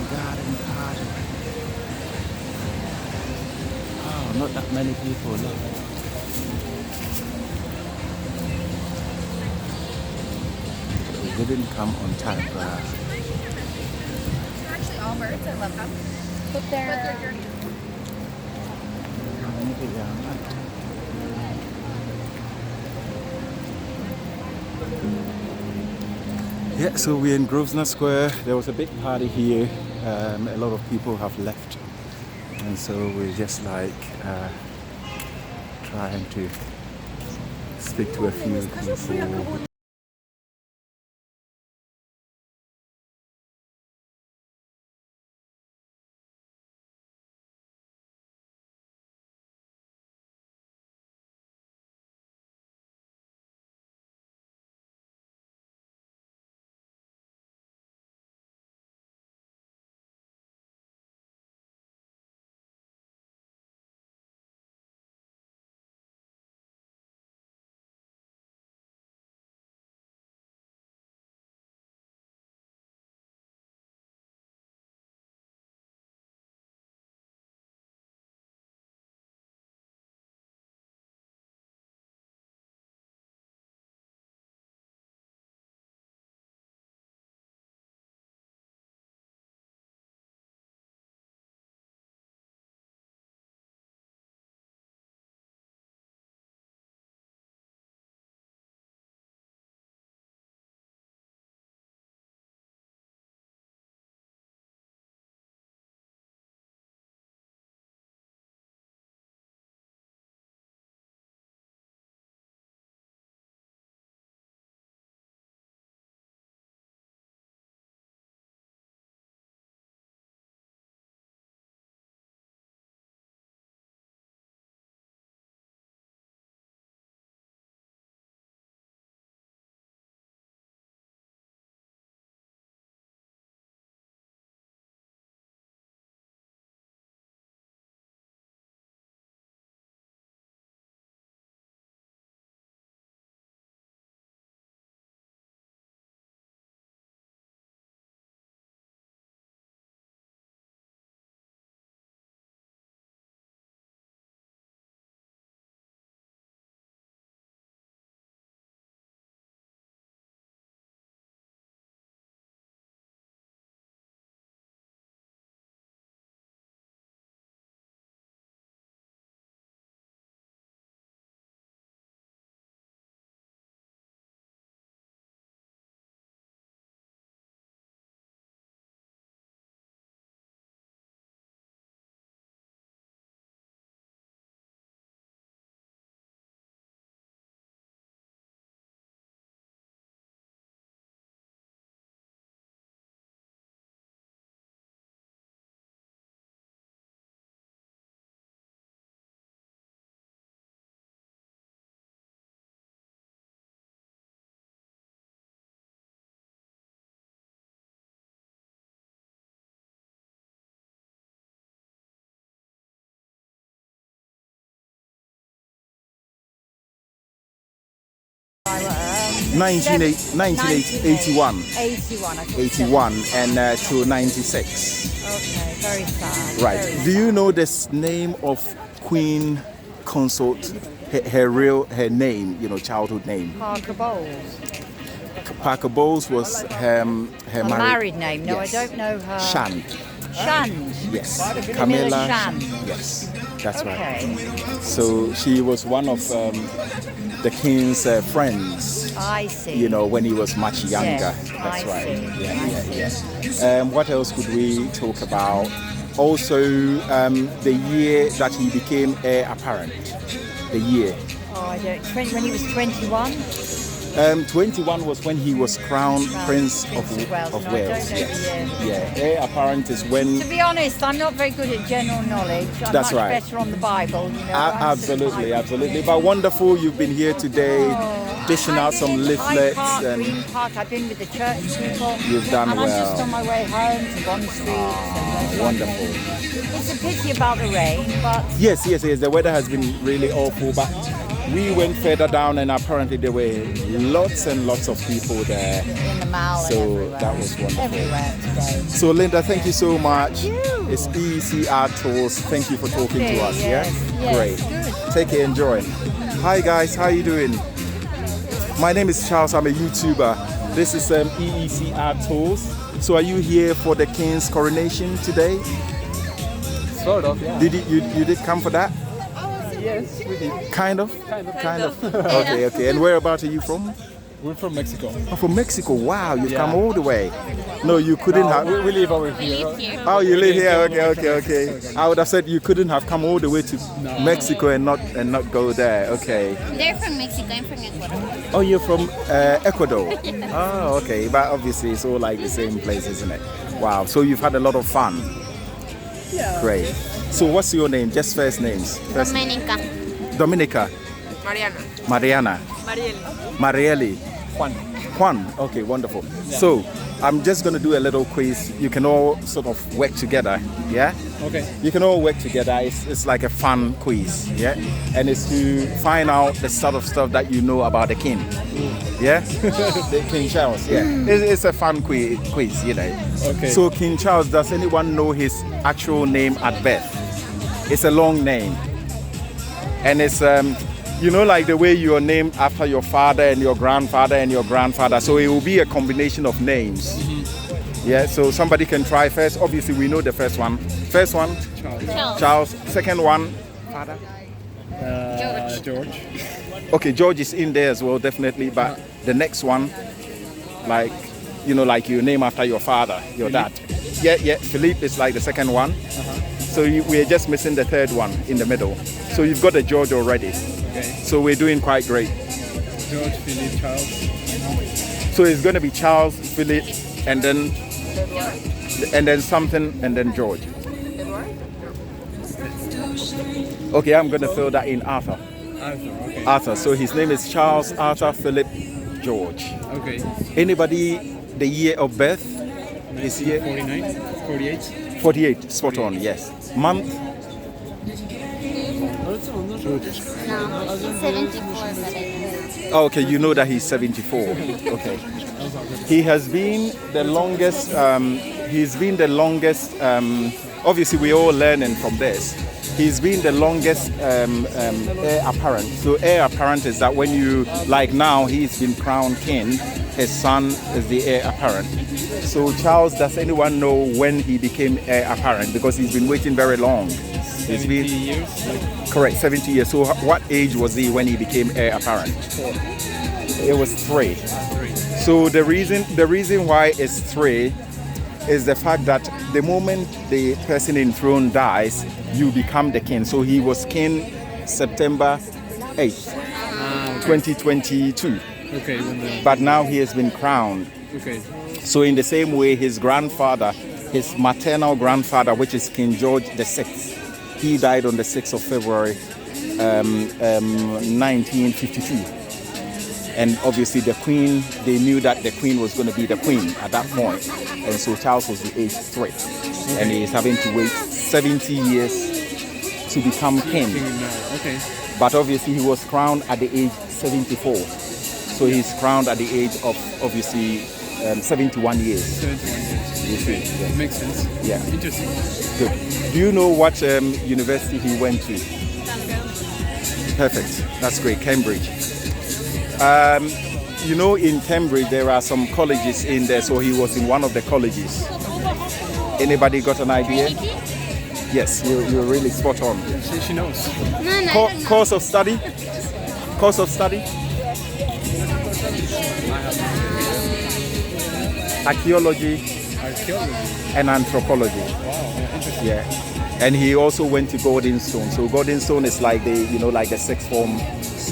Garden party. Oh, not that many people. Look. We didn't come on time. They're actually all birds. I love them. But they're dirty. Yeah, so we're in Grosvenor Square. There was a big party here. A lot of people have left, and so we're just like trying to speak to a few people. Eighty-one. 81 and to 96. Okay, very sad. Right. Very Do you sad. know the name of Queen Consort? Her name, childhood name. Parker Bowles. Parker Bowles was her Married name? No, yes. I don't know her. Shand. Shand. Yes. Camilla Shand. Yes, that's Okay. right. So she was one of the king's friends. I see. When he was much younger. Yes, That's I right. see. Yeah. What else could we talk about? Also, the year that he became heir apparent. The year. Oh, I don't. When he was 21. 21 was when he was crowned Prince of No, I don't Wales. know Yes. the year. Yeah, heir apparent is when. To be honest, I'm not very good at general knowledge. I'm That's much right. better on the Bible. You know, Absolutely, absolutely. But wonderful, you've been here today, dishing out some leaflets Park, and Green Park. I've been with the church people. You've done and well. I'm just on my way home to Bond Street. and wonderful. It's a pity about the rain, but Yes. The weather has been really awful, but we went further down and apparently there were lots and lots of people there. in the mall So and everywhere. that was wonderful. Everywhere today. So Linda, thank you so much. Thank you. It's ECR Tours. Thank you for talking to us. Yes, Yeah, yes, great. good. Take care, enjoy. Hi guys, how you doing? My name is Charles. I'm a YouTuber. This is ECR Tours. So are you here for the King's coronation today? Sort of, yeah. Did you did come for that? Yes, we did. Kind of. Okay. And whereabouts are you from? We're from Mexico. Oh, from Mexico. Wow, you've Yeah. come all the way. No, you couldn't No, have. we live over here. Oh, you live here. Okay. I would have said you couldn't have come all the way to No. Mexico and not go there. Okay. They're from Mexico. I'm from Ecuador. Oh, you're from Ecuador. Oh, okay. But obviously it's all like the same place, isn't it? Wow. So you've had a lot of fun. Yeah. Great. So what's your name? Just first names. First Dominica. Dominica. Mariana. Marieli. Juan. Okay, wonderful. So I'm just going to do a little quiz. You can all sort of work together. Yeah? Okay. You can all work together. It's like a fun quiz. Yeah? And it's to find out the sort of stuff that you know about the king. Yeah? The King Charles. Yeah. It's a fun quiz, you know. Okay. So King Charles, does anyone know his actual name at birth? It's a long name. And it's you know, like the way you're named after your father and your grandfather and your grandfather. So it will be a combination of names. Yeah, so somebody can try first. Obviously, we know the first one. First one, Charles. Second one, father. George. Okay, George is in there as well, definitely. But the next one, like, you know, like you name after your father, your dad. Yeah, Philippe is like the second one. So we're just missing the third one in the middle. So you've got a George already. Okay. So we're doing quite great. George, Philip, Charles. So it's going to be Charles, Philip, and then something, and then George. Okay, I'm going to fill that in Arthur. Arthur, okay. Arthur. So his name is Charles Arthur Philip George. Okay. Anybody the year of birth? This year? 49, 48. 48. Spot on. Yes. Month? No, he's 74, but I Oh, okay, you know that he's 74. Okay. He has been the longest. Obviously, we're all learning from this. He's been the longest heir apparent. So heir apparent is that when you, like now, he's been crowned king. His son is the heir apparent. So Charles, does anyone know when he became heir apparent? Because he's been waiting very long. He's 70 been years. correct, 70 years. So what age was he when he became heir apparent? 4. It was 3. 3. So the reason why it's 3 is the fact that the moment the person in throne dies, you become the king. So he was king September 8th, 2022. Okay. But now he has been crowned. Okay. So in the same way, his grandfather, his maternal grandfather, which is King George VI, he died on the 6th of February, 1952. And obviously the Queen, they knew that the Queen was going to be the Queen at that point. And so Charles was the age 3. And he is having to wait 70 years to become king. Okay. But obviously he was crowned at the age 74. So he's crowned at the age of obviously 71 years. 71 years. You see, yes. Makes sense. Yeah. Interesting. Good. Do you know what university he went to? Perfect. That's great. Cambridge. You know, in Cambridge there are some colleges in there, so he was in one of the colleges. Anybody got an idea? Yes, you're really spot on. She knows. Course of study? Course of study? Archaeology and anthropology. Wow. Yeah, interesting. Yeah. And he also went to Gordonstone. So Gordonstone is like the, you know, like the sixth form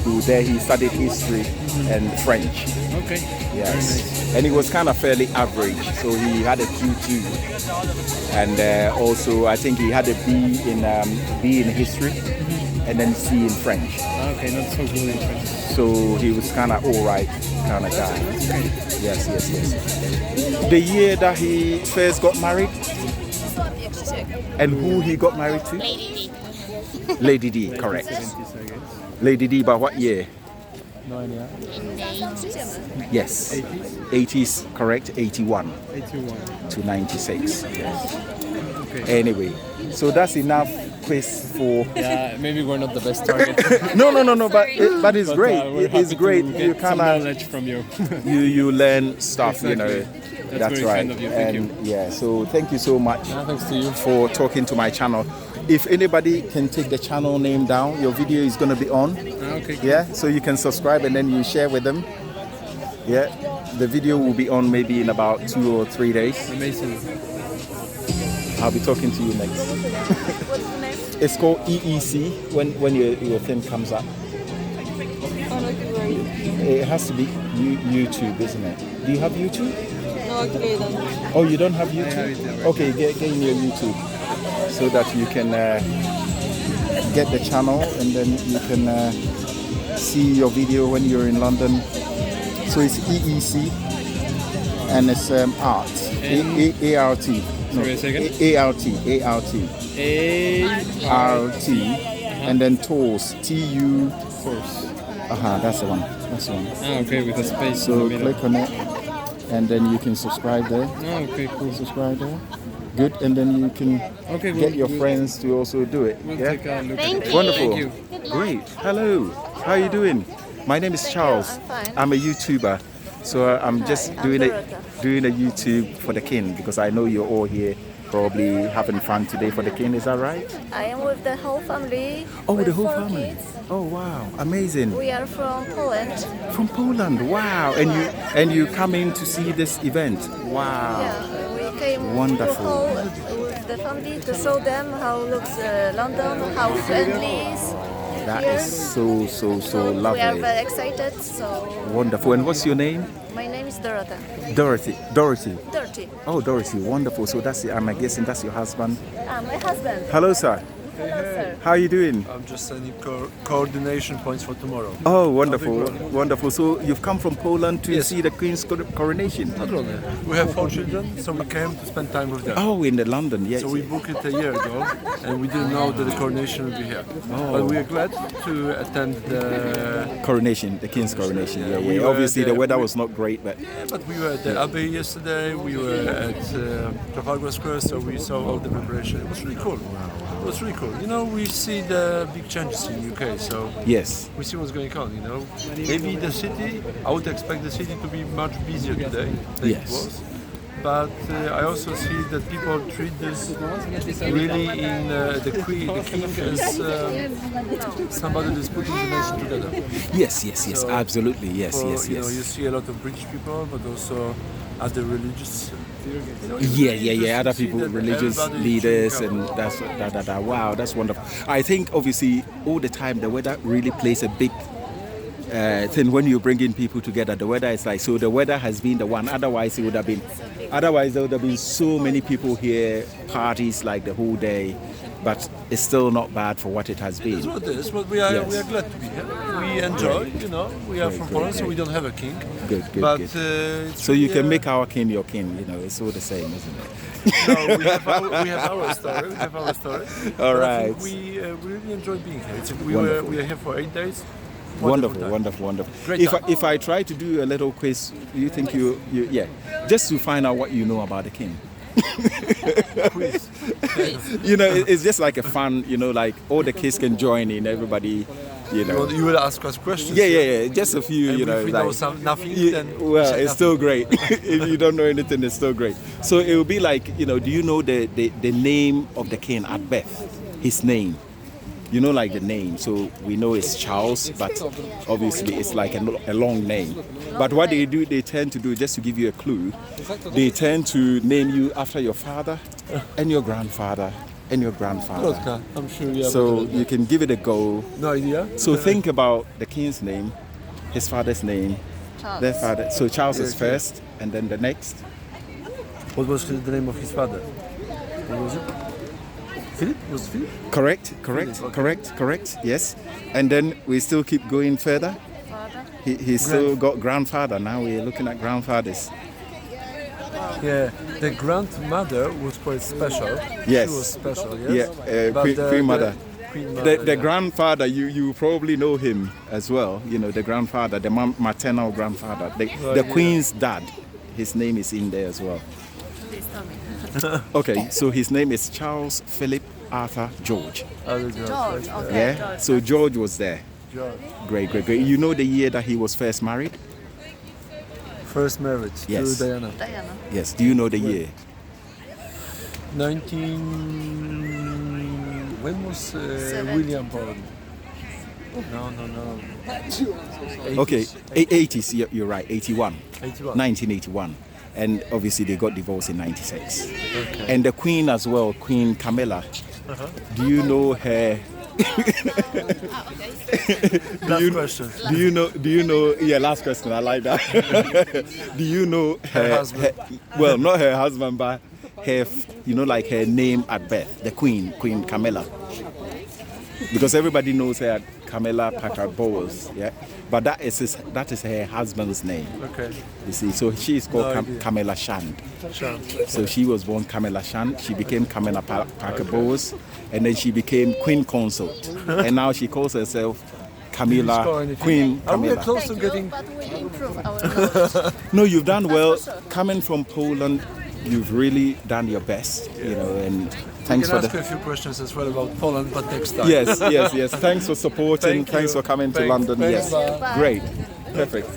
school. There he studied history and French. Okay. Yes, and he was kind of fairly average, so he had a 2-2, and also I think he had a B in history, and then C in French. Okay, not so good in French. So he was kind of all right kind of guy. Yes. The year that he first got married, and who he got married to? Lady D. Lady D, correct. 70s, I guess. Lady D, but what year? No idea. In the 80s. Yes. 80s? 80s, correct. 81 81. to 96. Yes. Okay. Anyway, so that's enough quiz for. Yeah, maybe we're not the best target. No, but it's But, great. we're It's happy great. to You get some kind of knowledge from you. you learn stuff. You know. Exactly. That's very right. kind of you. Thank And you. yeah, so thank you so much Thanks to you. for talking to my channel. If anybody can take the channel name down, your video is going to be on. Okay. Yeah, so you can subscribe and then you share with them. Yeah, the video will be on maybe in about 2 or 3 days. Amazing. I'll be talking to you next. It's called EEC when your thing comes up. It has to be YouTube, isn't it? Do you have YouTube? No, actually I don't. Oh, you don't have have YouTube? it there. Okay, get in your YouTube so that you can get the channel and then you can see your video when you're in London. So it's EEC and it's art. A-R-T. No, Sorry, a second. A-R-T. A-R-T. And then tours. T-U. Course. That's the one. That's the one. Okay, with a space So in the middle. click on it and then you can subscribe there. Okay, cool. Subscribe there. Good, and then you can Okay, get your friends to also do it. We'll Yeah? take a look Thank at it. you. Wonderful. Thank you. Great. Hello. How are you doing? My name is Charles. I'm fine. I'm a YouTuber. So I'm just I'm doing Dorota. doing a YouTube for the king because I know you're all here probably having fun today for the king. Is that right? I am with the whole family. Oh, with the whole 4 family. Kids. Oh wow, amazing. We are from Poland. From Poland. Wow. And you come in to see this event. Wow. Yeah, we came Wonderful. to Hull with the family to show them how looks London, how friendly is. That here. is so We are lovely. very excited. So Wonderful. And what's your name? my name is Dorota. Dorothy. Dirty. Oh, Dorothy. Wonderful. So I'm guessing that's your husband. My husband. Hello, sir. Hello, sir. How are you doing? I'm just sending coordination points for tomorrow. Oh, wonderful. Wonderful. So you've come from Poland to Yes. see the Queen's coronation? We have 4 children, so we came to spend time with them. Oh, in London, yes. So we booked it a year ago, and we didn't know that the coronation would be here. But we are glad to attend the. Coronation, the King's coronation. Yeah, we yeah. were Obviously, the there. weather was not great, but But we were at the Abbey yesterday. We were at Grosvenor Square, so we saw all the preparation. It was really cool. It was really cool. You know, we see the big changes in UK, so yes. we see what's going on. You know, maybe the city. I would expect the city to be much busier today than Yes. it was. But I also see that people treat this really in the king as somebody that's putting the nation together. Yes, So, absolutely. Yes, For, yes, You know, you yes. see a lot of British people, but also other religious. You know, Yeah. Other you see people, that religious everybody leaders, should and come. that's Wow, that's wonderful. I think obviously all the time the weather really plays a big thing when you bring in people together. The weather is like so. The weather has been the one. Otherwise, it would have been. Otherwise, there would have been so many people here, parties like the whole day. But it's still not bad for what it has been. That's what it is. But we are Yes. glad to be here. We enjoy. You know, we are from Poland, so we don't have a king. Good. But Good. it's So you really, can make our king your king. You know, it's all the same, isn't it? No, we have our story. We have our story. All But I right. think we really enjoy being here. Wonderful. We are here for 8 days. Wonderful. Great If time. if I try to do a little quiz, you think you just to find out what you know about the king. Quiz. You know, it's just like a fun. You know, like all the kids can join in. Everybody, you know. You will ask us questions. Yeah. Just a few. And You know, if we like, know nothing, you- then well, say it's nothing. still great. If you don't know anything, it's still great. So it will be like, you know, do you know the name of the king at birth? His name. You know, like the name. So we know it's Charles, but obviously it's like a long name. But what they do, they tend to do, just to give you a clue, they tend to name you after your father and your grandfather and your grandfather. Plotka. I'm sure you have. So you can give it a go. No idea. So think about the king's name, his father's name, their father. So Charles is first, and then the next. What was the name of his father? What was it? Philip? Was it Philip? Correct. Philip, okay. Correct. Yes. And then we still keep going further. He's still got grandfather. Now we're looking at grandfathers. Yeah, the grandmother was quite special. Yes. She was special, yes? Yeah, But Queen Mother. Queen Mother, The yeah. grandfather, you probably know him as well. You know, the grandfather, the maternal grandfather. The Queen's dad, his name is in there as well. Okay, so his name is Charles Philip Arthur George. George, okay. Yeah, so George was there. George. Great. You know the year that he was first married? First marriage Yes. to Diana. Diana. Yes, do you know the year? 19... When was William born? No. 80s. Okay, 80s, you're right, 81. 81. 1981. And obviously they got divorced in 96. Okay. And the Queen as well, Queen Camilla. Do you know her? Last question. Do you know? Yeah, last question. I like that. Do you know Her husband. well, not her husband, but her. Like her name at birth, the Queen Camilla. Because everybody knows her Camilla Parker Bowles, yeah. But that is her husband's name. Okay. You see, so she is called No idea. Camilla Shand. Sure. So she was born Camilla Shand. She became Camilla Parker Bowles, and then she became Queen Consort. And now she calls herself Camilla Queen Are we Camilla. close to Thank you, getting... but we improve our knowledge. No, you've done well. for sure. Coming from Poland, you've really done your best. And We thanks can for ask you a few questions as well about Poland, but next time. Yes. Thanks for supporting. Thank Thanks you. for coming to Thanks. London. Thanks, Yes. bye. Great. Perfect.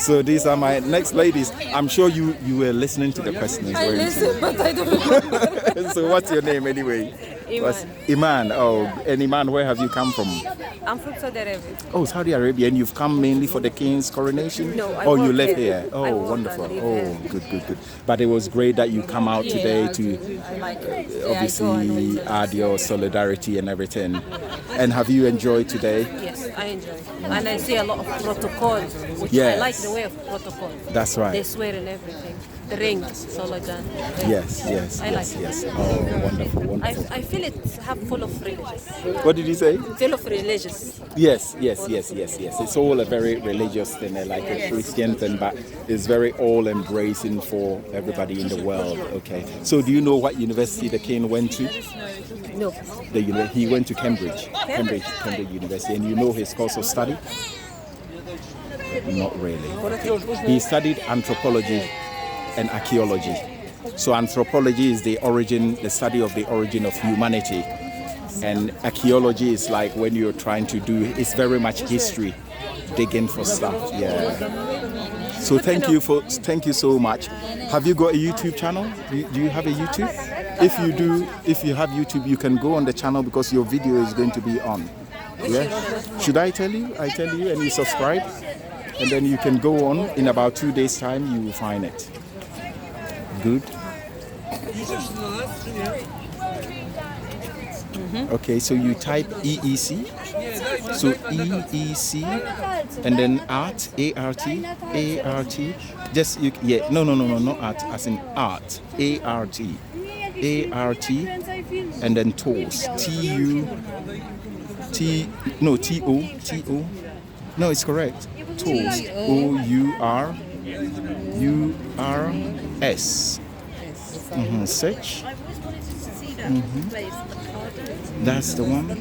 So these are my next ladies. I'm sure you were listening to the questions. I weren't you? listen, but I don't remember. So what's your name anyway? Iman. Iman. Oh, and Iman, where have you come from? I'm from Saudi Arabia. Oh, Saudi Arabia. And you've come mainly for the king's coronation? No, I Oh, you work live here. here. I Oh, work wonderful. and live Oh, here. good. But it was great that you come out today to I like it. obviously add your solidarity and everything. And have you enjoyed today? Yes, I enjoy it. And I see a lot of protocol, which Yes. I like the way of protocol. That's They right. swear and everything. The rings, Solajan. Yes. I like it. Yes. Oh, wonderful. I feel it have full of religious. What did you say? Full of religious. Yes. It's all a very religious thing, like a Christian thing, but it's very all-embracing for everybody in the world. Okay. So, do you know what university the king went to? No. He went to Cambridge University, and you know his course of study? Not really. He studied anthropology and archaeology. So anthropology is the study of the origin of humanity. And archaeology is like when you're trying to it's very much history, digging for stuff. Yeah. So thank you so much. Have you got a YouTube channel? Do you have a YouTube? If you do, if you have YouTube, you can go on the channel because your video is going to be on. Yeah. Should I tell you? I tell you and you subscribe. And then you can go on. In about 2 days' time, you will find it. Good. Okay, so you type EEC. So EEC, and then art, A-R-T. Just no, not art, as in art, A-R-T, and then tours, T-O. No, it's correct. Tours, O-U-R-U-R-S. Search. That's the one.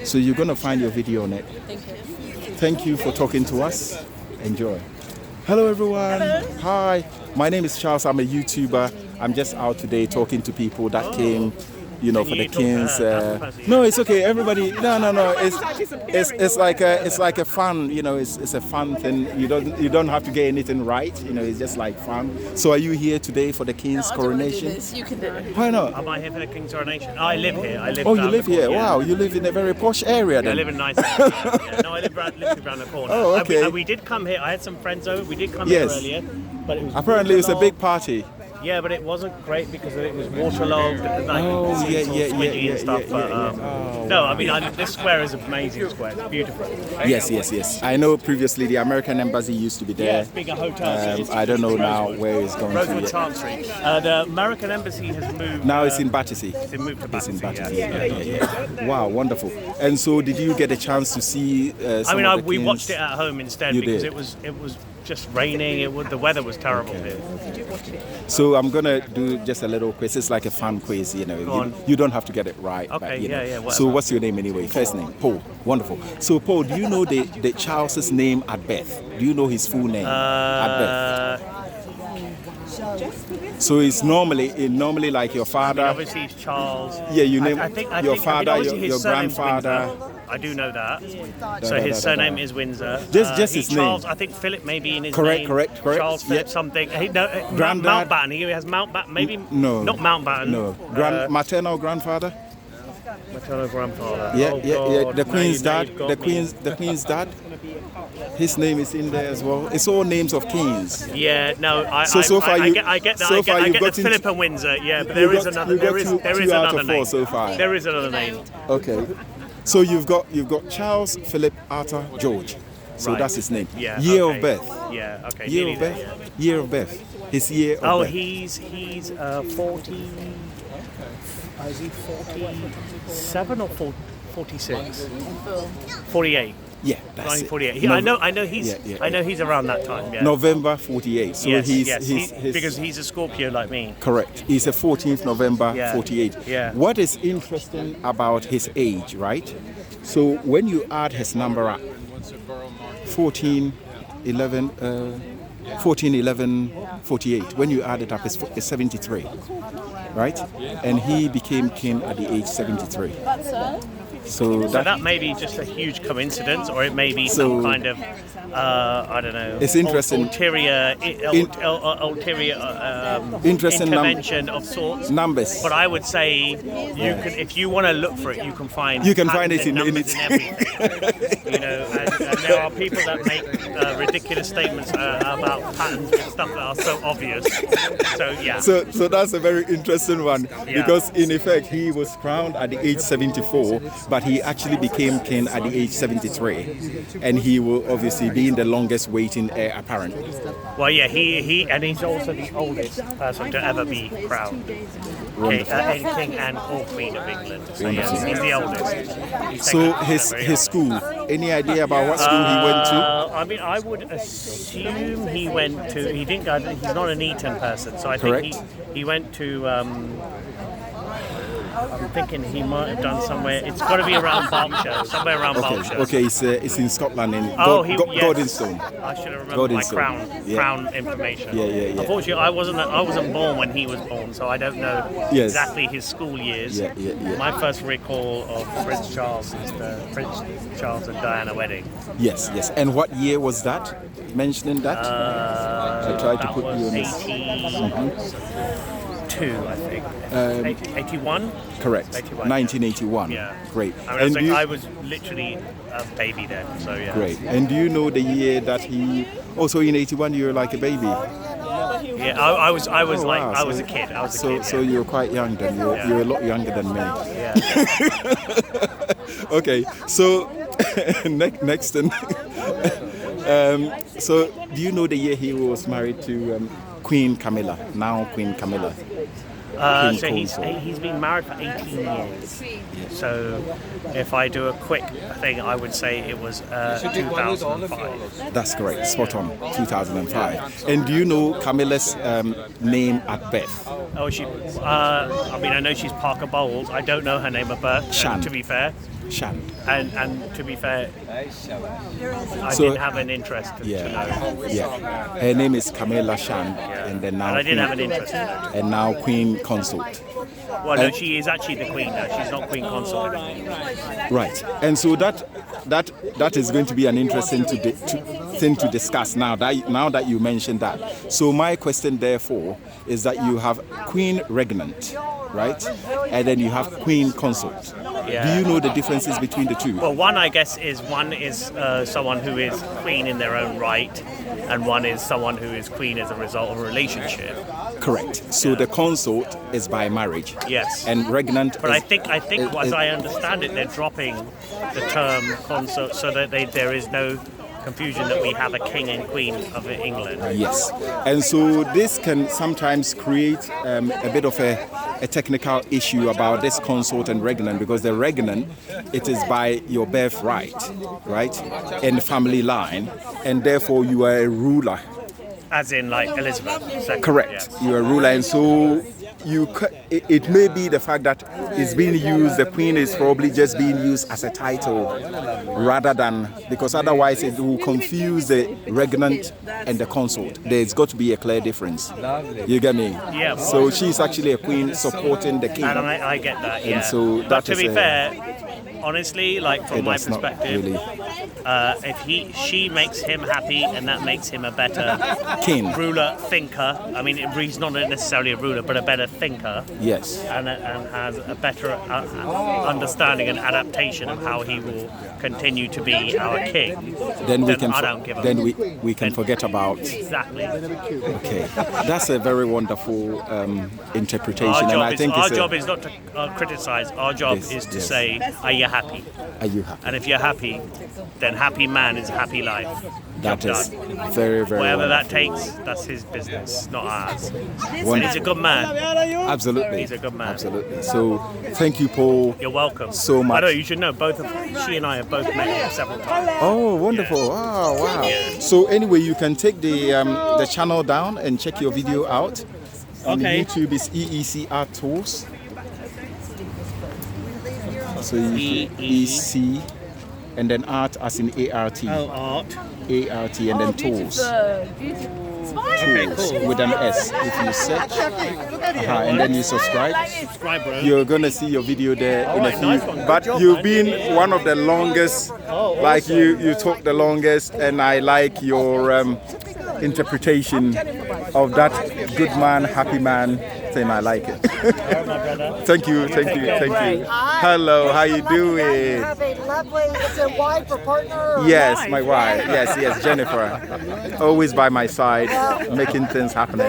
So you're gonna find your video on it. Thank you for talking to us. Enjoy. Hello everyone. Hi. My name is Charles. I'm a YouTuber. I'm just out today talking to people that came, for the Kings. No, it's okay. Everybody. No. It's like a fun. It's a fun thing. You don't have to get anything right. It's just like fun. So are you here today for the King's coronation? You can do it. Why not? Am I here for the King's coronation? I live here. Oh, you live here? Wow, you live in a very posh area then. I live in a nice area. Yeah. No, I live around the corner. Oh, okay. We did come here. I had some friends over. We did come here earlier. But it was Apparently it's a big party. Yeah, but it wasn't great because it was waterlogged. And, like, Oh, seats yeah, all yeah, squidgy yeah, and stuff. yeah, But, yeah. no, I mean, this square is an amazing square. It's beautiful. Yes. I know previously the American embassy used to be Yeah, there. it's big a hotel. I don't know now where it's going Rosewood to. Chancery. The American embassy has moved. Now it's in Battersea. It's moved to It's in Battersea. Battersea. Yeah. Wow, wonderful. And so, did you get a chance to see? Some of the We Kings? watched it at home instead You because did? it was just raining. The weather was terrible here. So I'm gonna do just a little quiz. It's like a fun quiz, you know. on. You don't have to get it right. Okay, but, you know. yeah, whatever. So what's your name anyway? First name, Paul. Wonderful. So Paul, do you know the Charles's name at birth? Do you know his full name at birth? So it's normally like your father. Obviously, it's Charles. Yeah, you name I think your father, obviously your his surname's grandfather. Windsor. I do know that. So his surname is Windsor. Just his Charles, name. I think Philip maybe in his Correct, name. correct. Charles Philip Yeah. something. Granddad. Mountbatten. He has Mountbatten. Maybe No. not Mountbatten. No, maternal grandfather. Maternal grandfather. Yeah, Oh, yeah. God. The Now Queen's you've dad. got The me. Queen's dad. His name is in there as well. It's all names of kings. Yeah, no, I get that. so I far get you've the gotten Philip and Windsor. Yeah, but you there is got- another. you got There is two out another of four name so far. There is another name. Okay. So you've got Charles, Philip, Arthur, George. So Right. that's his name. Yeah. Year okay. of birth. Yeah. Okay. Year nearly of there, birth. yeah. Year of birth. His year of Oh, birth. he's 40. Is he 47 or 46? 48. Yeah, that's it. 1948. No- I know he's. Yeah. I know he's around that time. Yeah. November 48. So yes, he's because he's a Scorpio like me. correct. He's a 14th November Yeah. 48. Yeah. What is interesting about his age, right? So when you add his number up, 14, 11, 14, 11, 48. When you add it up, it's 73, right? And he became king at the age 73. So So that that may be just a huge coincidence, or it may be So- some kind of, I don't know. It's interesting. Ulterior Interesting intervention of sorts. numbers. But I would say you can, if you want to look for it, you can find. You can find patterns it in numbers it. everything. You know, and there are people that make ridiculous statements about patterns and stuff that are so obvious. So yeah. So that's a very interesting one Yeah. because in effect he was crowned at the age 74, but he actually became king at the age 73, and he will obviously be in the longest waiting heir apparently. Well, yeah, and he's also the oldest person to ever be crowned king and or queen of England. So yes, he's the oldest. He's So taken his very school, any idea about what school he went to? I mean, I would assume he went to. He didn't go. He's not an Eton person, so I think Correct. he went to. I'm thinking he might have done somewhere. It's got to be around Berkshire, somewhere around Berkshire. Okay, it's in Scotland in Oh, yes. Gordonstone. I should have remembered my Gordonstone. crown information. Yeah. Unfortunately, I wasn't born when he was born, so I don't know Yes. exactly his school years. Yeah. My first recall of Prince Charles is the Prince Charles and Diana wedding. Yes. And what year was that? Mentioning that? I tried to That put you was on this. 82, I think. 81? Correct. 81, 1981. Yeah. Great. I mean, I was literally a baby then, so yeah. Great. And do you know the year that he? Also in 81, you were like a baby. Yeah, I was Wow. I was a kid. I was a kid. So you were quite young then. You were a lot younger than me. Yeah. Okay. So next thing. So do you know the year he was married to Queen Camilla? Now Queen Camilla. King So consort. he's been married for 18 years. So if I do a quick thing, I would say it was 2005. That's correct. Spot on. 2005. And do you know Camilla's name at birth? Oh, I mean, I know she's Parker Bowles. I don't know her name at birth. Shan. To be fair, Shan. and to be fair, I So- didn't have an interest to know. Yeah. Her name is Camilla Shan, and then now And I didn't have an interest in it. and now Queen Consort. Well, no, she is actually the queen now. She's not queen consort. Right. And so that is going to be an interesting thing to discuss now that you mentioned that. So my question therefore is that you have Queen Regnant, right? And then you have Queen Consort. Yeah. Do you know the differences between the two? Well, one I guess is someone who is queen in their own right, and one is someone who is queen as a result of a relationship. Correct. So the consort is by marriage. Yes. And regnant. But I think, as I understand it, they're dropping the term consort so that there is no confusion that we have a king and queen of England. Yes. And so this can sometimes create a bit of a technical issue about this consort and regnant, because the regnant, it is by your birthright, right, in the family line, and therefore you are a ruler. As in, like Elizabeth II. Correct. Yes. You are a ruler, and so it may be the fact that it's being used, the queen is probably just being used as a title rather than, because otherwise it will confuse the regnant and the consort. There's got to be a clear difference. You get me? Yeah. So she's actually a queen supporting the king. And I get that, yeah. And so but to is be fair, honestly, like from my that's not perspective, really if she makes him happy and that makes him a better king. ruler, thinker. I mean, he's not necessarily a ruler, but a better thinker. Yes. And has a better understanding and adaptation of how he will continue to be our king. Then we I don't give a then we can forget about. Exactly. Okay, that's a very wonderful interpretation, Our and job, I think is not to criticize. Our job is to say, are you happy? Are you happy? And if you're happy, then happy man is happy life. That Job is done. very, very Whatever that wonderful. takes, that's his business, not ours. And Wonderful. he's a good man. Absolutely. He's a good man. Absolutely. So, thank you, Paul. You're welcome. So much. I know, you should know, she and I have both met him several times. Oh, wonderful! Yeah. Oh, wow. Yeah. So, anyway, you can take the channel down and check your video out. On Okay. YouTube is EEC Art Tools. So EEC, and then art as in ART. Oh, art. ART, and then tools. Okay, Tools cool. with an S. If you search, and then you subscribe, Subscribe, bro. you're gonna see your video there in a Alright, few. nice one. Good But job, you've man. been one of the longest. Like you talk the longest, and I like your interpretation of that good man, happy man thing. I like it. Thank you. Hello, how you doing? Have a lovely, is it wife or partner? Or Yes, my wife. Yes, Jennifer. Always by my side, making things happening.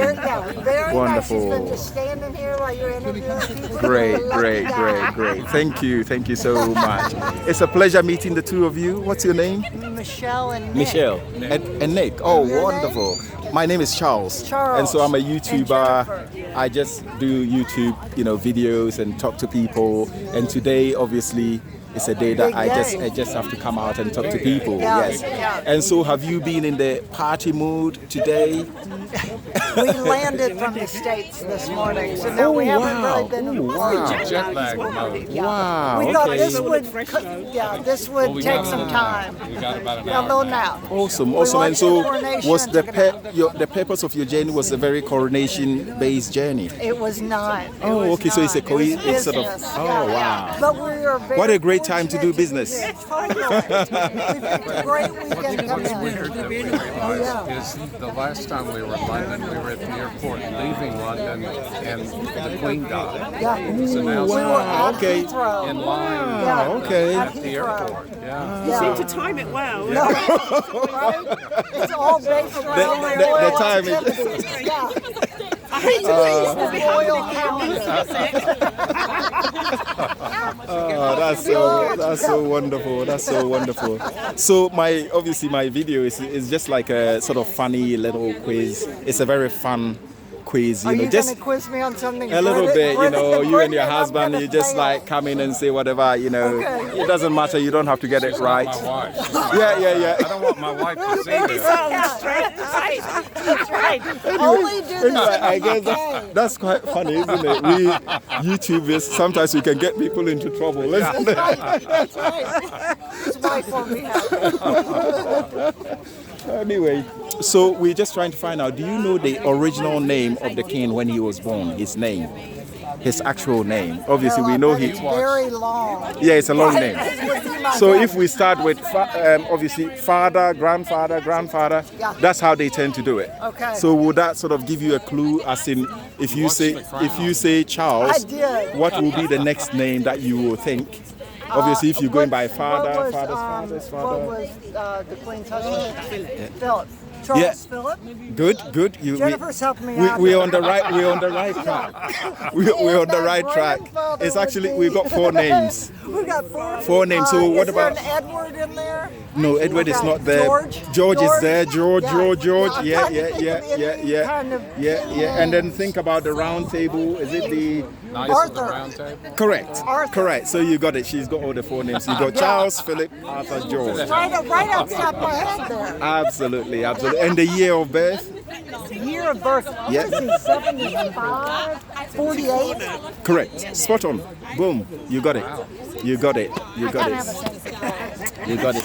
Very Wonderful. nice. She's been just standing here while you're interviewing people. Great. Thank you so much. It's a pleasure meeting the two of you. What's your name? Michelle and Nick. Michelle and Nick. Oh, wonderful. My name is Charles. And so I'm a YouTuber. I just do YouTube, videos and talk to people. And today, obviously, it's a day that I just have to come out and talk to people. Yes. And so, have you been in the party mood today? We landed from the States this morning, so no, we haven't really been in the party. Jet lag mode. Wow. We thought Okay. this would take some time. We got about an A hour. little nap. Awesome. watched And so, the coronation was and the took a nap. the purpose of your journey was a very coronation-based journey? It was not. Oh, okay. So it's a it's sort of. business. Oh, wow. But we are very What a great time to do fortunate business. We picked a great weekend to come in. Weird that we realized is the last time we were in London, we were at the airport leaving London, and the Queen died. Yeah. So now We were at okay. Heathrow. in line Yeah. Okay. at the airport. Yeah. Yeah. To time it well. Right? It's all based around the the royal timing. activities. Yeah. I hate to lose the Royal calendar. Oh, that's so wonderful. That's so wonderful. So my video is just like a sort of funny little quiz. It's a very fun quiz, Are you just going to quiz me on something? a little bit, you and your British? husband, I'm you gonna just fail. like come in and say whatever, Okay. It doesn't matter. You don't have to get it right. My wife. Yeah. I don't want my wife to see this. That's right. Only do this. Anyway, I guess okay. that's quite funny, isn't it? We YouTubers, sometimes we can get people into trouble, isn't it? That's right. His wife won't be happy. Anyway, so we're just trying to find out, do you know the original name of the king when he was born? His name? His actual name? Obviously, we know It's very long. Yeah, it's a long name. This would be my So guess. if we start with obviously father, grandfather, Yeah. that's how they tend to do it. Okay. So would that sort of give you a clue, as in if you say Charles, I did. what will be the next name that you will think? Obviously, if you're going by What father, was, father's What father. was the Queen's husband? Philip. Charles Yeah. Philip. Good. Jennifer's helping me out. We're on the right. We're on the right track. We're on the right track. It's actually we've got 4 names. We got 4. 4 names. So what is there about? an Edward in there? No, Edward is Okay. not there. George? is there. George. Yeah. Yeah. Kind of- And then think about the round table. Is it the? Arthur. Correct. Arthur. Correct. So you got it. She's got all the 4 names. You got Charles, Philip, Arthur, George. Right up top of my head there. Absolutely. And the year of birth? Year of birth. Yeah. What is he, 75? 48? Correct. Spot on. Boom. You got it. You got it. You got it. You got it.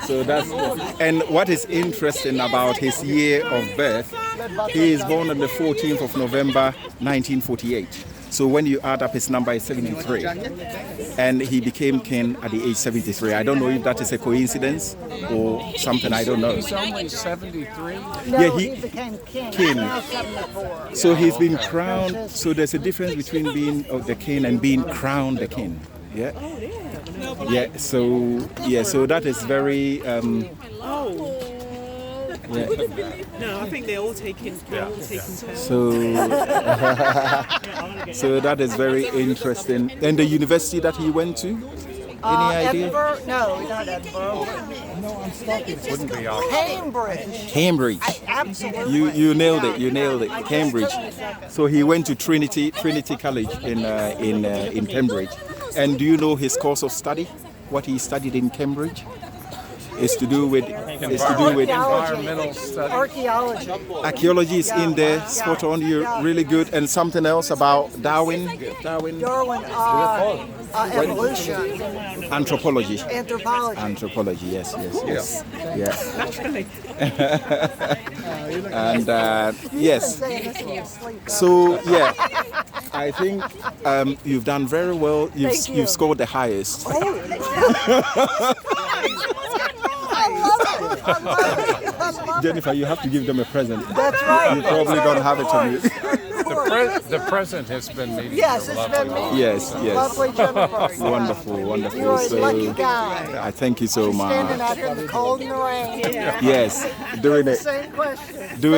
So that's. And what is interesting about his year of birth? He is born on the 14th of November, 1948. So when you add up his number, it's 73. And he became king at the age 73. I don't know if that is a coincidence or something. I don't know. He's only 73. No, Yeah, he became king. king. Now 74. So he's been crowned. So there's a difference between being the king and being crowned the king. Yeah. Yeah. So that is very. Yeah. No, I think they're all taking turns. So that is very interesting. And the university that he went to, any idea? Edinburgh? No, not Edinburgh. Wouldn't be our Cambridge. Cambridge. Absolutely. You nailed it. You nailed it. Cambridge. So he went to Trinity College in Cambridge. And do you know his course of study? What he studied in Cambridge? It's to do with Environmental studies. Archaeology. archaeology is in there. Spot on. You're really good. And something else about Darwin. Darwin, evolution. Anthropology. Anthropology. Anthropology. Yes. Yeah. Naturally. And yes. So yeah, I think you've done very well. Thank you. You've scored the highest. I love it. Jennifer, you have to give them a present. That's right. You probably don't have it to me. The present has been meeting. Yes, it's been me. Yes. Lovely Jennifer. Wonderful. You're a lucky guy. I thank you so Standing much. out here in the cold and the rain. Yes, doing The it. same question.